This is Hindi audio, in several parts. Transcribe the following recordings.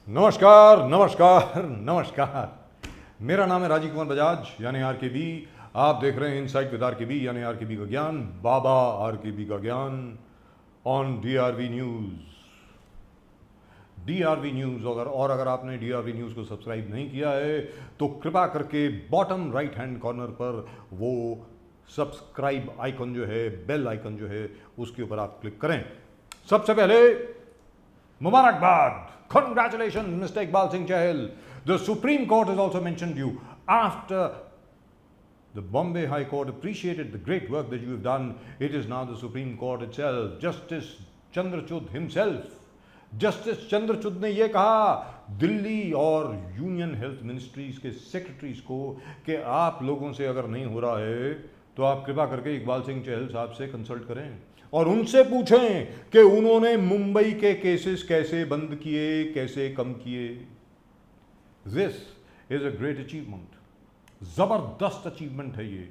नमस्कार नमस्कार नमस्कार। मेरा नाम है राजीव कुमार बजाज यानी आरकेबी। आप देख रहे हैं इनसाइट विद आरकेबी यानी आरकेबी का ज्ञान, बाबा आरकेबी का ज्ञान on DRV news. DRV news अगर आपने डीआरवी न्यूज़ को सब्सक्राइब नहीं किया है तो कृपा करके बॉटम राइट हैंड कॉर्नर पर वो सब्सक्राइब आइकन जो है, बेल आइकन जो है, उसके ऊपर आप क्लिक करें। सबसे पहले मुबारकबाद, congratulations Mr. Iqbal Singh Chahal. The Supreme Court has also mentioned you after the Bombay High Court appreciated the great work that you have done. It is now the Supreme Court itself, Justice Chandrachud himself. Justice Chandrachud ने यह कहा दिल्ली और यूनियन हेल्थ मिनिस्ट्रीज के सेक्रेटरीज को कि आप लोगों से अगर नहीं हो रहा है तो आप कृपा करके इकबाल सिंह चहल साहब से कंसल्ट करें और उनसे पूछें कि उन्होंने मुंबई के केसेस कैसे बंद किए, कैसे कम किए। This is a great achievement, जबरदस्त अचीवमेंट है ये।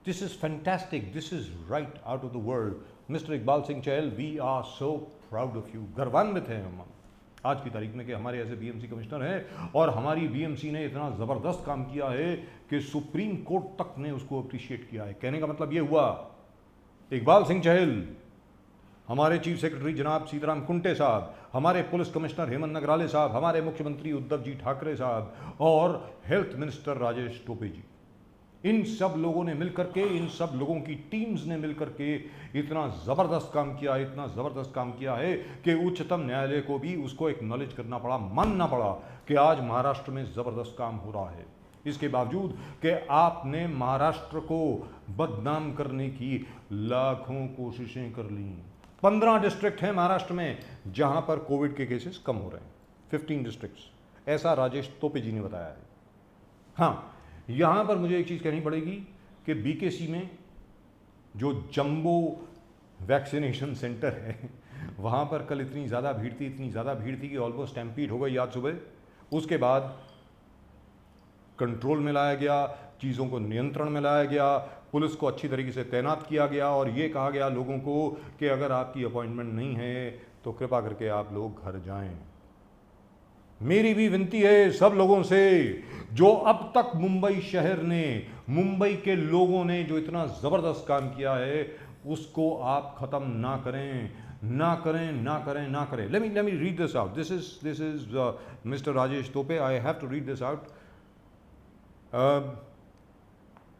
This is fantastic, this is right out of the world. Mister Iqbal Singh Chahal, we are so proud of you. गर्वान्वित हैं हम आज की तारीख में कि हमारे ऐसे बीएमसी कमिश्नर हैं और हमारी बीएमसी ने इतना ज़बरदस्त काम किया है कि सुप्रीम कोर्ट तक ने उसको अप्रिशिएट किया है। कहने का मतलब ये हुआ इकबाल सिंह चहल, हमारे चीफ सेक्रेटरी जनाब सीताराम कुंटे साहब, हमारे पुलिस कमिश्नर हेमंत नगराले साहब, हमारे मुख्यमंत्री उद्धव जी ठाकरे साहब और हेल्थ मिनिस्टर राजेश टोपे जी, इन सब लोगों ने मिलकर के, इन सब लोगों की टीम्स ने मिलकर के इतना ज़बरदस्त काम किया, इतना ज़बरदस्त काम किया है कि उच्चतम न्यायालय को भी उसको एक्नॉलेज करना पड़ा, मानना पड़ा कि आज महाराष्ट्र में ज़बरदस्त काम हो रहा है। इसके बावजूद कि आपने महाराष्ट्र को बदनाम करने की लाखों कोशिशें कर ली। 15 डिस्ट्रिक्ट हैं महाराष्ट्र में जहां पर कोविड के केसेस कम हो रहे हैं, 15 डिस्ट्रिक्ट्स, ऐसा राजेश तोपे जी ने बताया है। हाँ, यहाँ पर मुझे एक चीज़ कहनी पड़ेगी कि बीकेसी में जो जंबो वैक्सीनेशन सेंटर है वहाँ पर कल इतनी ज़्यादा भीड़ थी कि ऑलमोस्ट स्टैम्पीड हो गई आज सुबह। उसके बाद कंट्रोल में लाया गया, चीज़ों को नियंत्रण में लाया गया, पुलिस को अच्छी तरीके से तैनात किया गया और ये कहा गया लोगों को कि अगर आपकी अपॉइंटमेंट नहीं है तो कृपा करके आप लोग घर जाएं। मेरी भी विनती है सब लोगों से, जो अब तक मुंबई शहर ने, मुंबई के लोगों ने जो इतना ज़बरदस्त काम किया है उसको आप ख़त्म ना करें, ना करें, ना करें, ना करें। Let me read this out. This is mister Rajesh Tope. I have to read this out.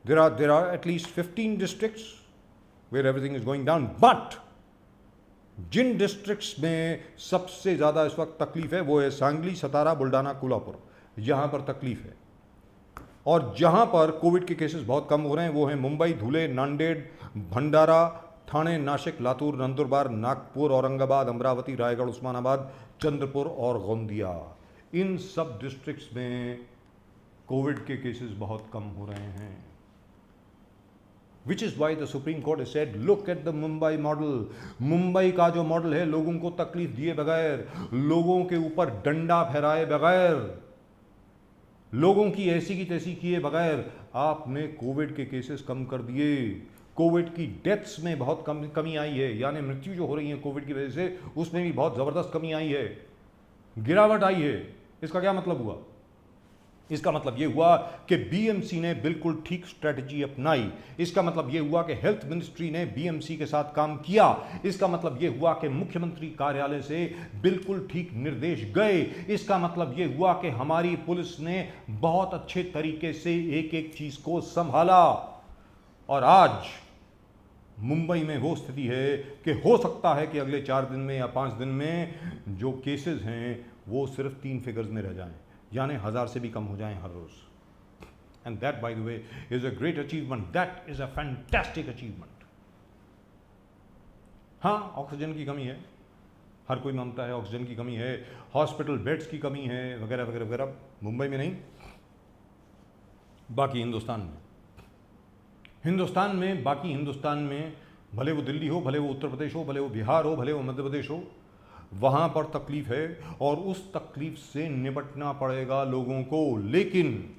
there are at least 15 districts where everything is going down, but जिन डिस्ट्रिक्ट्स में सबसे ज़्यादा इस वक्त तकलीफ है वो है सांगली, सतारा, बुल्डाना, कोल्हापुर। यहाँ पर तकलीफ है और जहाँ पर कोविड के केसेस बहुत कम हो रहे हैं वो हैं मुंबई, धुले, नांदेड़, भंडारा, ठाणे, नासिक, लातूर, नंदुरबार, नागपुर, औरंगाबाद, अमरावती, रायगढ़, उस्मानाबाद, चंद्रपुर और गोंदिया। इन सब डिस्ट्रिक्ट्स में कोविड के केसेस बहुत कम हो रहे हैं। Which is why the Supreme Court has said, look at the Mumbai model. Mumbai का जो मॉडल है, लोगों को तकलीफ दिए बगैर, लोगों के ऊपर डंडा फहराए बगैर, लोगों की ऐसी की तैसी किए बगैर आपने कोविड के केसेस कम कर दिए। कोविड की डेथ्स में बहुत कमी आई है, यानी मृत्यु जो हो रही है कोविड की वजह से उसमें भी बहुत ज़बरदस्त कमी आई है, गिरावट आई है। इसका क्या मतलब हुआ? इसका मतलब यह हुआ कि बीएमसी ने बिल्कुल ठीक स्ट्रेटजी अपनाई। इसका मतलब यह हुआ कि हेल्थ मिनिस्ट्री ने बीएमसी के साथ काम किया। इसका मतलब यह हुआ कि मुख्यमंत्री कार्यालय से बिल्कुल ठीक निर्देश गए। इसका मतलब यह हुआ कि हमारी पुलिस ने बहुत अच्छे तरीके से एक एक चीज को संभाला और आज मुंबई में वो स्थिति है कि हो सकता है कि अगले 4 दिन में या 5 दिन में जो केसेस हैं वो सिर्फ 3 फिगर्स में रह जाएं, यानी 1000 से भी कम हो जाएं हर रोज। And that by the way is a great achievement, that is a fantastic achievement. हाँ, ऑक्सीजन की कमी है, हर कोई मानता है ऑक्सीजन की कमी है, हॉस्पिटल बेड्स की कमी है, वगैरह वगैरह वगैरह। मुंबई में नहीं, बाकी हिंदुस्तान में बाकी हिंदुस्तान में, भले वो दिल्ली हो, भले वो उत्तर प्रदेश हो, भले वो बिहार हो, भले वो मध्य प्रदेश हो, वहाँ पर तकलीफ है और उस तकलीफ से निपटना पड़ेगा लोगों को। लेकिन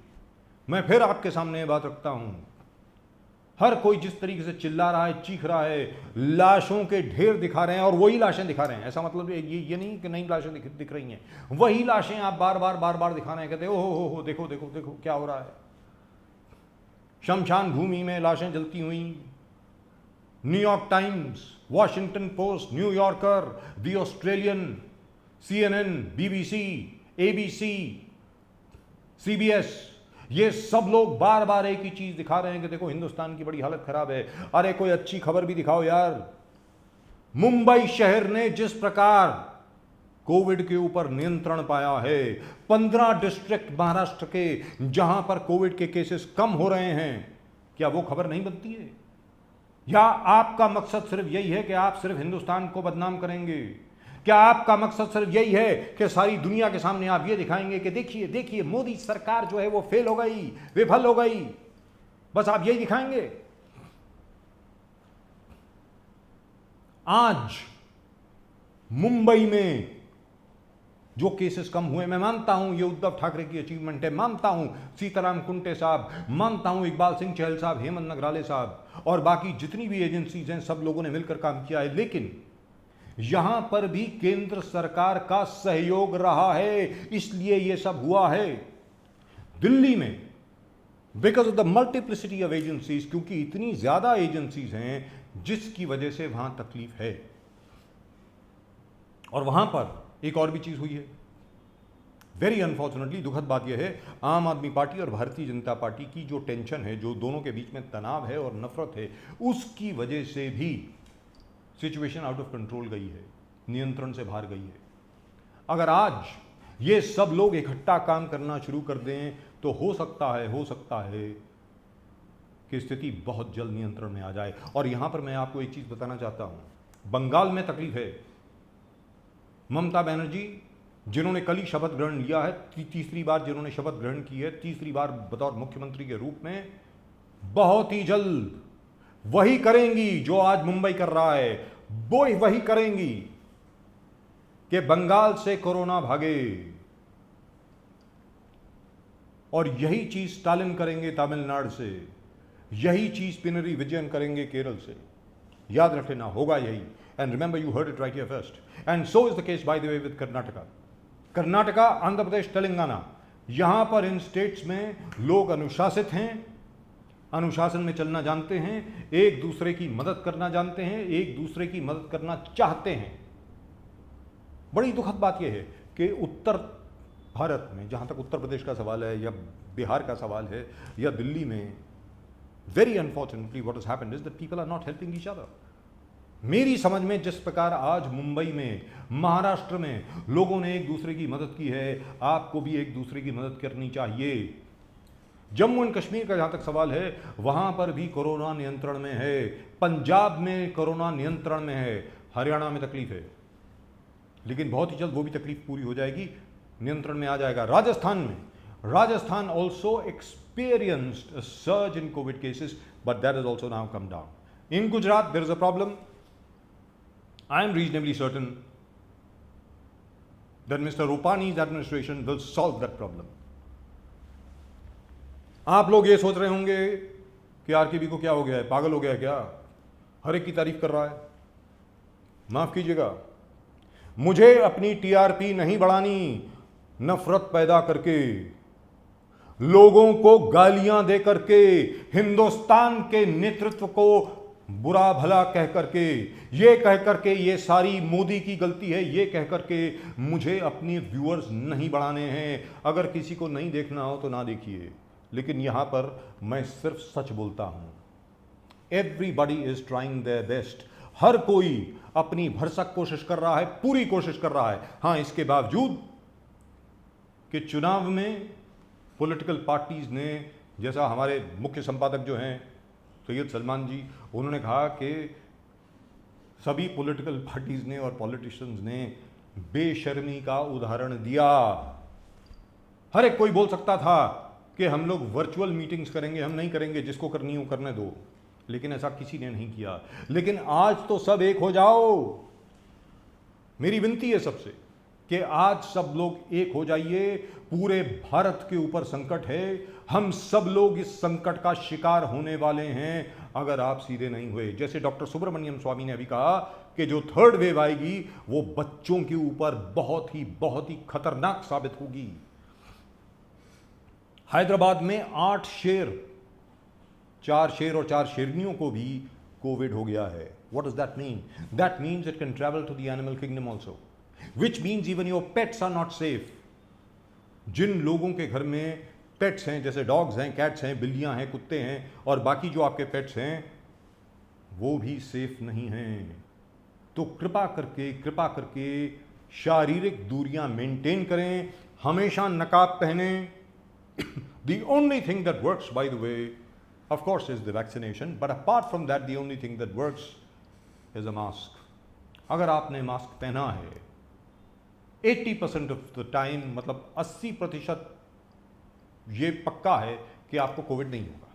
मैं फिर आपके सामने बात रखता हूँ, हर कोई जिस तरीके से चिल्ला रहा है, चीख रहा है, लाशों के ढेर दिखा रहे हैं और वही लाशें दिखा रहे हैं। ऐसा मतलब ये नहीं कि नई लाशें दिख रही हैं, वही लाशें आप बार बार दिखा रहे हैं, कहते हो देखो देखो देखो क्या हो रहा है। शमशान भूमि में लाशें जलती हुई, New York times, Washington post, New Yorker, the Australian, CNN, BBC, ABC, CBS, ये सब लोग बार बार एक ही चीज दिखा रहे हैं कि देखो हिंदुस्तान की बड़ी हालत खराब है। अरे कोई अच्छी खबर भी दिखाओ यार। मुंबई शहर ने जिस प्रकार कोविड के ऊपर नियंत्रण पाया है, 15 डिस्ट्रिक्ट महाराष्ट्र के जहां पर कोविड के केसेस कम हो रहे हैं, क्या वो खबर नहीं बनती है? या आपका मकसद सिर्फ यही है कि आप सिर्फ हिंदुस्तान को बदनाम करेंगे? क्या आपका मकसद सिर्फ यही है कि सारी दुनिया के सामने आप ये दिखाएंगे कि देखिए देखिए मोदी सरकार जो है वो फेल हो गई, विफल हो गई, बस आप यही दिखाएंगे? आज मुंबई में जो केसेस कम हुए, मैं मानता हूं ये उद्धव ठाकरे की अचीवमेंट है, मानता हूं सीताराम कुंटे साहब, मानता हूं इकबाल सिंह चहल साहब, हेमंत नगराले साहब और बाकी जितनी भी एजेंसीज हैं, सब लोगों ने मिलकर काम किया है। लेकिन यहां पर भी केंद्र सरकार का सहयोग रहा है, इसलिए यह सब हुआ है। दिल्ली में because of the multiplicity of agencies, क्योंकि इतनी ज्यादा एजेंसीज हैं जिसकी वजह से वहां तकलीफ है। और वहां पर एक और भी चीज हुई है, वेरी अनफॉर्चुनेटली, दुखद बात यह है, आम आदमी पार्टी और भारतीय जनता पार्टी की जो टेंशन है, जो दोनों के बीच में तनाव है और नफरत है, उसकी वजह से भी सिचुएशन आउट ऑफ कंट्रोल गई है, नियंत्रण से बाहर गई है। अगर आज ये सब लोग इकट्ठा काम करना शुरू कर दें तो हो सकता है कि स्थिति बहुत जल्द नियंत्रण में आ जाए। और यहां पर मैं आपको एक चीज बताना चाहता हूं, बंगाल में तकलीफ है। ममता बनर्जी जिन्होंने कल ही शपथ ग्रहण लिया है, तीसरी बार जिन्होंने शपथ ग्रहण की है, तीसरी बार बतौर मुख्यमंत्री के रूप में, बहुत ही जल्द वही करेंगी जो आज मुंबई कर रहा है, वो वही करेंगी कि बंगाल से कोरोना भागे। और यही चीज स्टालिन करेंगे तमिलनाडु से, यही चीज पिनरी विजयन करेंगे केरल से। याद रखना, होगा यही। And remember, you heard it right here first. And so is the case by the way with Karnataka, Andhra Pradesh, Telangana. यहां पर इन स्टेट्स में लोग अनुशासित हैं, अनुशासन में चलना जानते हैं, एक दूसरे की मदद करना जानते हैं, एक दूसरे की मदद करना चाहते हैं। बड़ी दुखद बात यह है कि उत्तर भारत में, जहां तक उत्तर प्रदेश का सवाल है या बिहार का सवाल है या दिल्ली में, very unfortunately what has happened is that people are not helping each other. मेरी समझ में जिस प्रकार आज मुंबई में, महाराष्ट्र में लोगों ने एक दूसरे की मदद की है, आपको भी एक दूसरे की मदद करनी चाहिए। जम्मू एंड कश्मीर का जहां तक सवाल है, वहां पर भी कोरोना नियंत्रण में है, पंजाब में कोरोना नियंत्रण में है, हरियाणा में तकलीफ है, लेकिन बहुत ही जल्द वो भी तकलीफ पूरी हो जाएगी, नियंत्रण में आ जाएगा। Rajasthan also experienced a surge in COVID cases, but that is also now come down. In Gujarat there is a problem. I am reasonably certain that Mr. Rupani's administration will solve that problem. आप लोग ये सोच रहे होंगे कि आरकेबी को क्या हो गया है, पागल हो गया है क्या, हर एक की तारीफ कर रहा है। माफ कीजिएगा, मुझे अपनी टीआरपी नहीं बढ़ानी नफरत पैदा करके, लोगों को गालियां दे करके, हिंदुस्तान के नेतृत्व को बुरा भला कह करके, ये कह करके ये सारी मोदी की गलती है, ये कह करके मुझे अपनी व्यूअर्स नहीं बढ़ाने हैं। अगर किसी को नहीं देखना हो तो ना देखिए, लेकिन यहां पर मैं सिर्फ सच बोलता हूं। Everybody is trying their best, हर कोई अपनी भरसक कोशिश कर रहा है, पूरी कोशिश कर रहा है। हां, इसके बावजूद कि चुनाव में पॉलिटिकल पार्टीज ने, जैसा हमारे मुख्य संपादक जो हैं सैयद सलमान जी, उन्होंने कहा कि सभी पॉलिटिकल पार्टीज ने और पॉलिटिशियंस ने बेशर्मी का उदाहरण दिया। हर एक कोई बोल सकता था कि हम लोग वर्चुअल मीटिंग्स करेंगे, हम नहीं करेंगे, जिसको करनी हो करने दो, लेकिन ऐसा किसी ने नहीं किया। लेकिन आज तो सब एक हो जाओ, मेरी विनती है सबसे कि आज सब लोग एक हो जाइए। पूरे भारत के ऊपर संकट है, हम सब लोग इस संकट का शिकार होने वाले हैं। अगर आप सीधे नहीं हुए। जैसे डॉक्टर सुब्रमण्यम स्वामी ने अभी कहा कि जो थर्ड वेव आएगी वो बच्चों के ऊपर बहुत ही खतरनाक साबित होगी। हैदराबाद में 8 शेर, 4 शेर और 4 शेरनियों को भी कोविड हो गया है। What does that mean? That means it can travel to the animal kingdom also, which means even your pets are not safe. जिन लोगों के घर में पेट्स हैं, जैसे डॉग्स हैं, कैट्स हैं, बिल्लियां हैं, कुत्ते हैं और बाकी जो आपके पेट्स हैं, वो भी सेफ नहीं हैं। तो कृपा करके शारीरिक दूरियां मेंटेन करें, हमेशा नकाब पहने। The only thing that works, by the way, of course, is the vaccination, but apart from that, the only thing that works is a mask. अगर आपने मास्क पहना है 80% ऑफ द टाइम, मतलब 80% ये पक्का है कि आपको कोविड नहीं होगा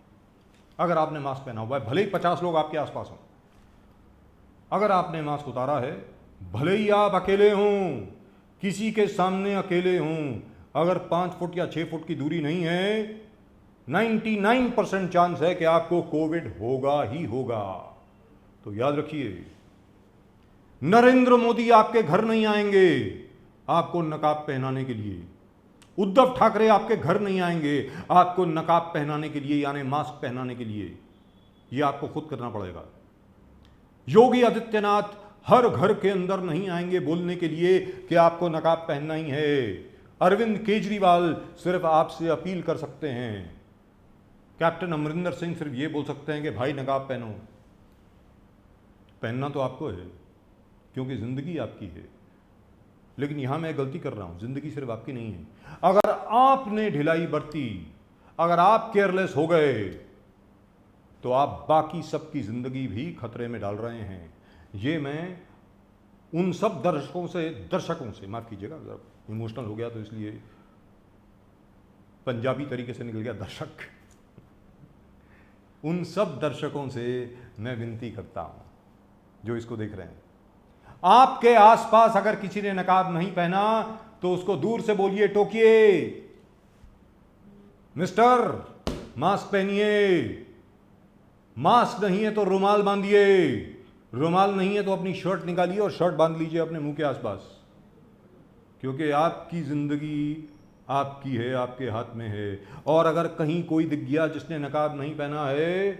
अगर आपने मास्क पहना हुआ है, भले ही 50 लोग आपके आसपास हों। अगर आपने मास्क उतारा है, भले ही आप अकेले हों, किसी के सामने अकेले हों, अगर 5 फुट या 6 फुट की दूरी नहीं है, 99% चांस है कि आपको कोविड होगा ही होगा। तो याद रखिए, नरेंद्र मोदी आपके घर नहीं आएंगे आपको नकाब पहनाने के लिए। उद्धव ठाकरे आपके घर नहीं आएंगे आपको नकाब पहनाने के लिए, यानी मास्क पहनाने के लिए। यह आपको खुद करना पड़ेगा। योगी आदित्यनाथ हर घर के अंदर नहीं आएंगे बोलने के लिए कि आपको नकाब पहनना ही है। अरविंद केजरीवाल सिर्फ आपसे अपील कर सकते हैं। कैप्टन अमरिंदर सिंह सिर्फ ये बोल सकते हैं कि भाई नकाब पहनो। पहनना तो आपको है क्योंकि जिंदगी आपकी है, लेकिन यहां मैं गलती कर रहा हूं, जिंदगी सिर्फ आपकी नहीं है। अगर आपने ढिलाई बरती, अगर आप केयरलेस हो गए, तो आप बाकी सबकी जिंदगी भी खतरे में डाल रहे हैं। ये मैं उन सब दर्शकों से माफ कीजिएगा, इमोशनल हो गया तो इसलिए पंजाबी तरीके से निकल गया दर्शक। उन सब दर्शकों से मैं विनती करता हूं जो इसको देख रहे हैं, आपके आसपास अगर किसी ने नकाब नहीं पहना तो उसको दूर से बोलिए, टोकिए, मिस्टर मास्क पहनिए। मास्क नहीं है तो रुमाल बांधिए, रुमाल नहीं है तो अपनी शर्ट निकालिए और शर्ट बांध लीजिए अपने मुंह के आसपास, क्योंकि आपकी जिंदगी आपकी है, आपके हाथ में है। और अगर कहीं कोई दिख गया जिसने नकाब नहीं पहना है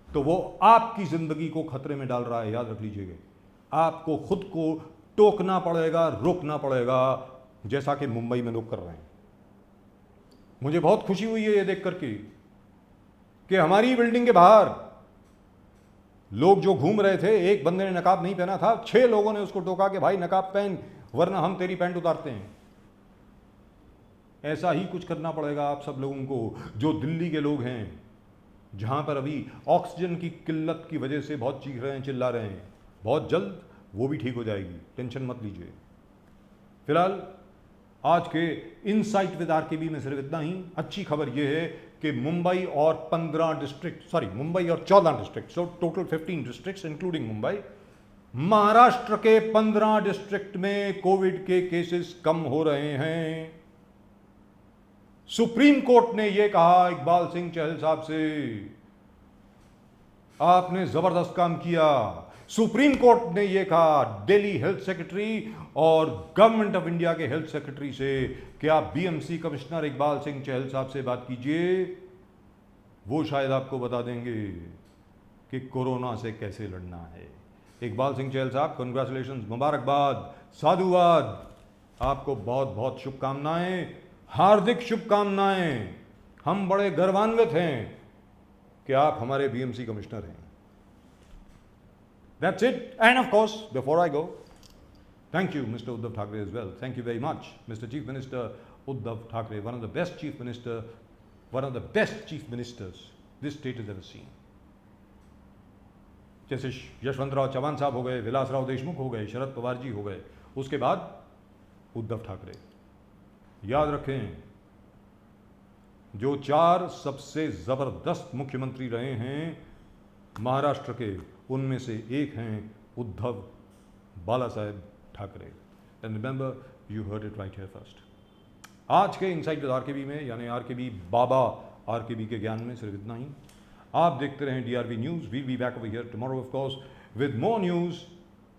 तो वो आपकी जिंदगी को खतरे में डाल रहा है। याद रख लीजिएगा, आपको खुद को टोकना पड़ेगा, रोकना पड़ेगा, जैसा कि मुंबई में लोग कर रहे हैं। मुझे बहुत खुशी हुई है ये देख करके कि हमारी बिल्डिंग के बाहर लोग जो घूम रहे थे, एक बंदे ने नकाब नहीं पहना था, 6 लोगों ने उसको टोका कि भाई नकाब पहन वरना हम तेरी पैंट उतारते हैं। ऐसा ही कुछ करना पड़ेगा आप सब लोगों को, जो दिल्ली के लोग हैं, जहां पर अभी ऑक्सीजन की किल्लत की वजह से बहुत चीख रहे हैं, चिल्ला रहे हैं। बहुत जल्द वो भी ठीक हो जाएगी, टेंशन मत लीजिए। फिलहाल आज के इनसाइट विद आरकेबी में सिर्फ इतना ही। अच्छी खबर यह है कि मुंबई और 14 district, so total 15 districts including Mumbai, Maharashtra के 15 डिस्ट्रिक्ट में कोविड के केसेस कम हो रहे हैं। सुप्रीम कोर्ट ने यह कहा इकबाल सिंह चहल साहब से, आपने जबरदस्त काम किया। सुप्रीम कोर्ट ने यह कहा दिल्ली हेल्थ सेक्रेटरी और गवर्नमेंट ऑफ इंडिया के हेल्थ सेक्रेटरी से कि आप बीएमसी कमिश्नर इकबाल सिंह चहल साहब से बात कीजिए, वो शायद आपको बता देंगे कि कोरोना से कैसे लड़ना है। इकबाल सिंह चहल साहब, कंग्रेचुलेशंस, मुबारकबाद, साधुवाद, आपको बहुत बहुत शुभकामनाएं, हार्दिक शुभकामनाएं। हम बड़े गर्वान्वित हैं कि आप हमारे बीएमसी कमिश्नर हैं। That's it. And of course, before I go, thank you, Mr. Uddhav Thackeray as well. Thank you very much, Mr. Chief Minister Uddhav Thackeray, one of the best chief ministers this state has ever seen. जैसे यशवंतराव चव्हाण साहब हो गए, विलासराव देशमुख हो गए, शरद पवार जी हो गए, उसके बाद उद्धव ठाकरे। याद रखें, जो 4 सबसे जबरदस्त मुख्यमंत्री रहे हैं महाराष्ट्र के, उनमें से एक हैं Uddhav Bala Saheb Thackeray. And remember, you heard it right here first. आज के इनसाइट विद आरकेबी में, यानी आरकेबी बाबा आरकेबी के ज्ञान में सिर्फ इतना ही। आप देखते रहें DRV news. Will be back over here tomorrow of course with more news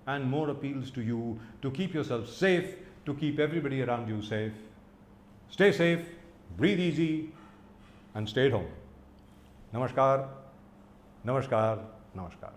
and more appeals to you to keep yourself safe, to keep everybody around you safe. Stay safe, breathe easy, and stay at home. Namaskar, namaskar, namaskar.